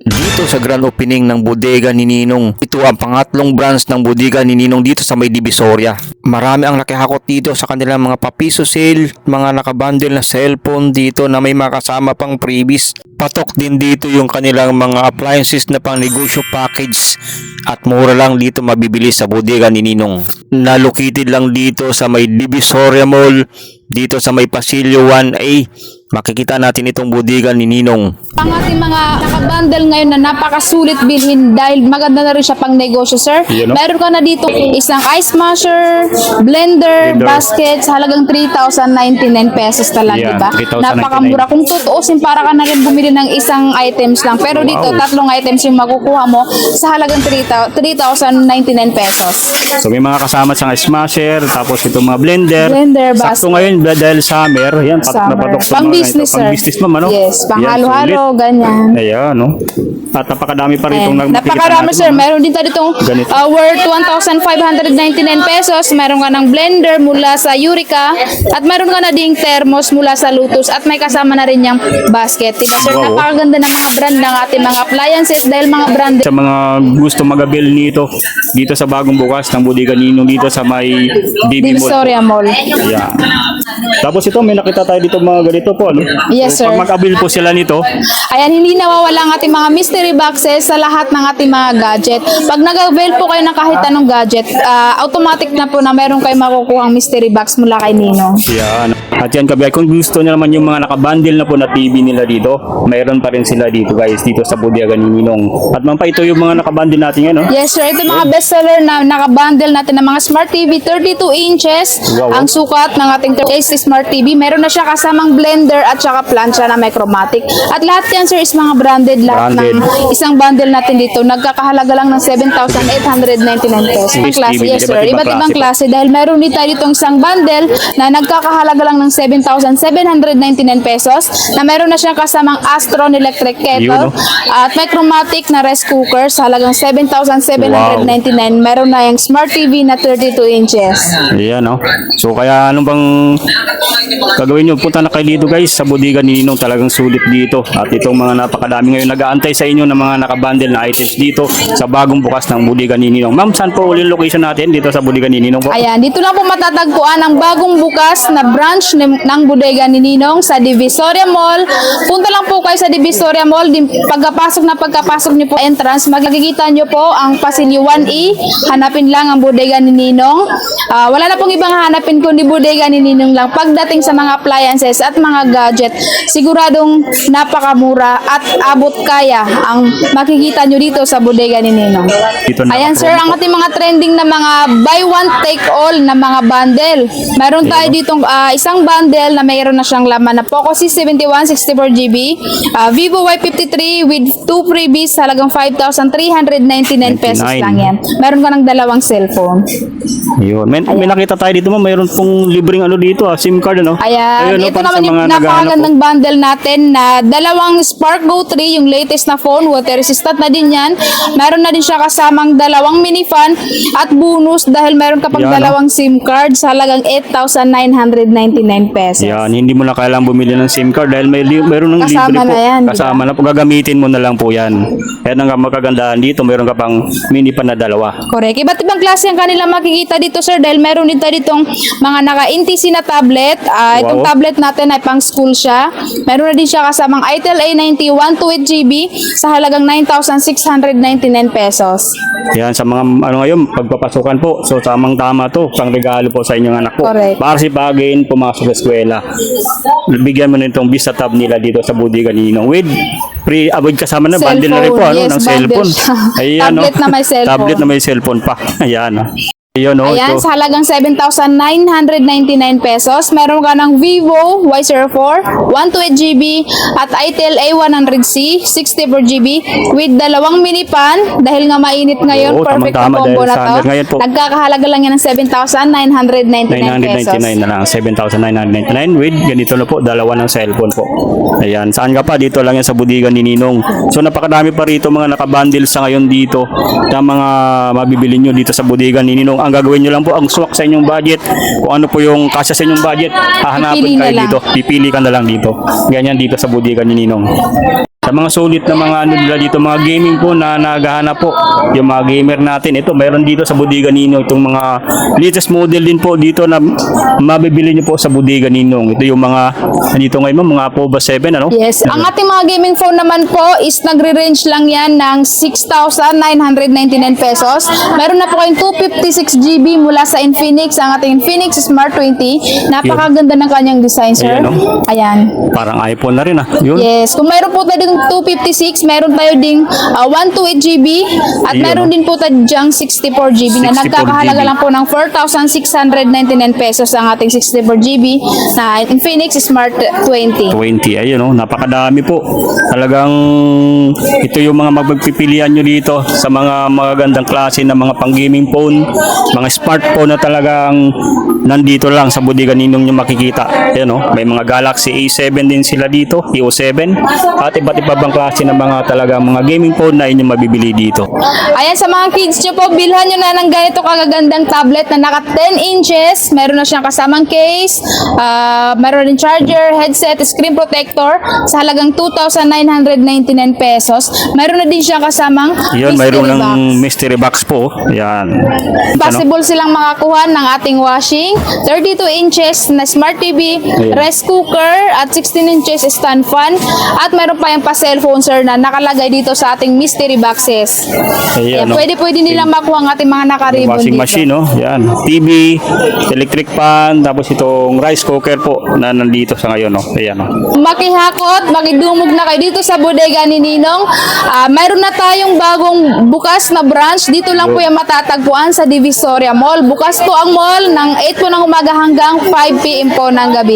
Dito sa grand opening ng bodega ni Ninong. Ito ang pangatlong branch ng bodega ni Ninong dito sa may Divisoria. Marami ang nakihakot dito sa kanilang mga papiso sale, mga nakabundle na cellphone dito na may makasama pang freebies. Patok din dito yung kanilang mga appliances na pang negosyo package at mura lang dito mabibili sa bodega ni Ninong. Na-located lang dito sa may Divisoria Mall, dito sa may Pasilyo 1A. Makikita natin itong bodega ni Ninong. Ang ating mga nakabundle ngayon na napakasulit bilhin dahil maganda na rin siya pang negosyo, sir. Meron ka na dito isang ice masher, blender, baskets, halagang 3,099 pesos talaga, diba? Napakamura. Kung tutuusin, para ka na rin bumili ng isang items lang. Pero dito, tatlong items yung makukuha mo sa halagang 3,099 pesos. So may mga kasama siyang ice masher, tapos itong mga blender. Sakto ngayon dahil summer, yan, patok na patok. Pang business, sir. Pang business, ma'am, ano? Yes, pang halo-halo, ganyan. Ayan, no? At napakadami pa rin itong napakarami, sir. Meron din tayo itong worth 1,599 pesos. Meron ka ng blender mula sa Eureka. At meron ka na ding thermos mula sa Lotus. At may kasama na rin yung basket. Diba, sir? Napakaganda ng mga brand ng ating mga appliances dahil mga brand. Sa mga gusto mag-avail nito, dito sa bagong bukas ng bodega ni Ninong dito sa may Divisoria Mall. Ayan. Tapos ito, may nakita tayo dito mga ganito po, ano? Yes, sir. Pag mag-avail po sila nito, ayan, hindi nawawala ang ating mga mystery boxes sa lahat ng ating mga gadget. Pag nag-avail po kayo ng kahit anong gadget, automatic na po na meron kayo makukuha ang mystery box mula kay Ninong. yan. At yan, kabiyay, kung gusto niyo naman yung mga nakabundle na po na TV nila dito, mayroon pa rin sila dito, guys, dito sa bodega ni Ninong. At man pa, ito yung mga nakabundle natin yan, no? Yes, sir. Ito yung mga bestseller na nakabundle natin ng mga Smart TV 32 inches. Ang sukat ng ating 30 Smart TV. Meron na siya kasamang blender at saka plancha na may chromatic. At lahat yan, sir, is mga branded. Lahat ng isang bundle natin dito, nagkakahalaga lang ng 7,899 pesos. Klase, yes, sir. Iba't ibang klase dahil meron din tayo ditong isang bundle na nagkakahalaga lang ng 7,799 pesos na meron na siyang kasamang Astron electric kettle at may chromatic na rice cooker sa halagang 7,799. Meron na yung Smart TV na 32 inches. Ayan, no? So, kaya ano bang gagawin nyo? Punta na kayo dito, guys, sa bodega ni Ninong. Talagang sulit dito. At itong mga napakadami ngayon nag-aantay sa inyo ng mga nakabundle na items dito sa bagong bukas ng bodega ni Ninong. Ma'am, saan po ulit location natin dito sa bodega ni Ninong po? Ayan, dito lang po matatagpuan ang bagong bukas na branch ng bodega ni Ninong sa Divisoria Mall. Punta lang po kayo sa Divisoria Mall. Pagkapasok nyo po entrance, magkikita nyo po ang Pasilyo 1E. Hanapin lang ang bodega ni Ninong. Wala na pong ibang hanapin kundi bodega ni Ninong lang. Pagdating sa mga appliances at mga gadget, siguradong napakamura at abot kaya ang makikita nyo dito sa bodega ni Ninong. Ayan, sir, ang ating mga trending na mga buy one take all na mga bundle. Meron tayo ditong isang bundle na mayroon na siyang laman na Poco C71 64GB, Vivo Y53 with 2 freebies, halagang 5,399 pesos lang yan. Meron ka ng dalawang cellphone. Yun. May nakita tayo dito, mayroon pong libreng ano dito, SIM card, ano? Ayan, ito naman yung napakagandang bundle natin na dalawang Spark Go 3, yung latest na phone, water resistant na din yan. Meron na din siya kasamang dalawang mini fan at bonus dahil meron ka pang dalawang SIM card sa halagang 8,999 pesos. Yan, hindi mo na kailangang bumili ng SIM card dahil meron ng libre po. Yan, kasama na po, gagamitin mo na lang po yan. Yan ang magkagandahan dito, meron ka pang mini fan na dalawa. Correct. Iba't ibang klase ang kanila makikita dito, sir, dahil meron din tayo ditong mga naka-NTC na tablet. Itong tablet natin ay pang school siya. Meron na din siya kasamang Itel A90 128GB sa halagang 9,699 pesos. Yan, sa mga ano ngayon, pagpapasukan po. So, tamang-tama to, pang regalo po sa inyong anak po. Correct. Para sipagin, pumasok sa eskwela. Bigyan mo na itong Vista Tab nila dito sa bodega ni Ninong with free, kasama na, bundle na rin po, ano, ng cellphone. Ayan, tablet na may cellphone. Tablet na may cellphone pa. Ayan, Ayan, sa halagang 7,999 pesos. Meron ka ng Vivo Y04 128GB at Itel A100C 64GB with dalawang mini pan dahil nga mainit ngayon. Perfect na combo na to. Nagkakahalaga lang yan ng 7,999 pesos. 999 na lang, 7,999 with ganito na po, dalawa ng cellphone po. Ayan, saan ka pa? Dito lang yan sa bodega ni Ninong. So napakadami pa rito mga nakabundle sa ngayon dito na mga mabibili nyo dito sa bodega ni Ninong. Ang gagawin nyo lang po, ang swak sa inyong budget, kung ano po yung kasya sa inyong budget, hahanapin kayo dito, pipili ka na lang dito. Ganyan dito sa bodega ni Ninong. Sa mga sulit na mga ano nila dito, mga gaming po na naghahanap po, yung mga gamer natin. Ito, mayroon dito sa Bodega Ninong itong mga latest model din po dito na mabibili nyo po sa Bodega Ninong. Ito yung mga nandito ngayon mga Pova 7, ano? Yes, ang ating mga gaming phone naman po is nagre-range lang yan ng 6,999 pesos. Meron na po kayong 256 GB mula sa Infinix, ang ating Infinix Smart 20. Napakaganda ng kanyang design, sir. Ayan, no? Ayan. Parang iPhone na rin, ah. Yun. Yes, kung meron po tayo ding 256, meron tayo ding 128 GB at Ayun, meron no? din po tayo dyang 64 GB na 64 nagkakahalaga GB. lang po ng 4,699 pesos ang ating 64 GB na Infinix Smart 20. 20, ayun, no? Napakadami po. Talagang ito yung mga magpipilian nyo dito sa mga magagandang klase ng mga pang-gaming phone, mga smartphone na talagang nandito lang sa Bodega Ninong nyo makikita. Ayun, no? May mga Galaxy A7 din sila dito, A07, at iba't iba bang klase ng mga talagang mga gaming phone na inyong mabibili dito. Ayan, sa mga kids nyo po, bilhan nyo na ng ganito kagagandang tablet na naka 10 inches. Meron na siyang kasamang case, meron din charger, headset, screen protector sa halagang 2,999 pesos. Meron na din siyang kasamang Yun, mystery mayroon ng box. mystery box po. Yan. Possible silang makakuha ng ating washing, 32 inches na smart TV, Ayan. rice cooker, at 16 inches stand fan. At meron pa yung pa-cellphone, sir, na nakalagay dito sa ating mystery boxes. Ayan, Ayan, no? pwede nilang makuha ang ating mga nakaribon Washing dito. machine, no? Yan. TV, electric fan, tapos itong rice cooker po na nandito sa ngayon, no? Ayan, no? Makihakot, makidumog na kayo dito sa Bodega ni Ninong. Mayroon na tayong bagong bukas na branch. Dito lang po yung matatagpuan sa Divisoria Mall. Bukas po ang mall ng 8 po ng umaga hanggang 5 PM po ng gabi.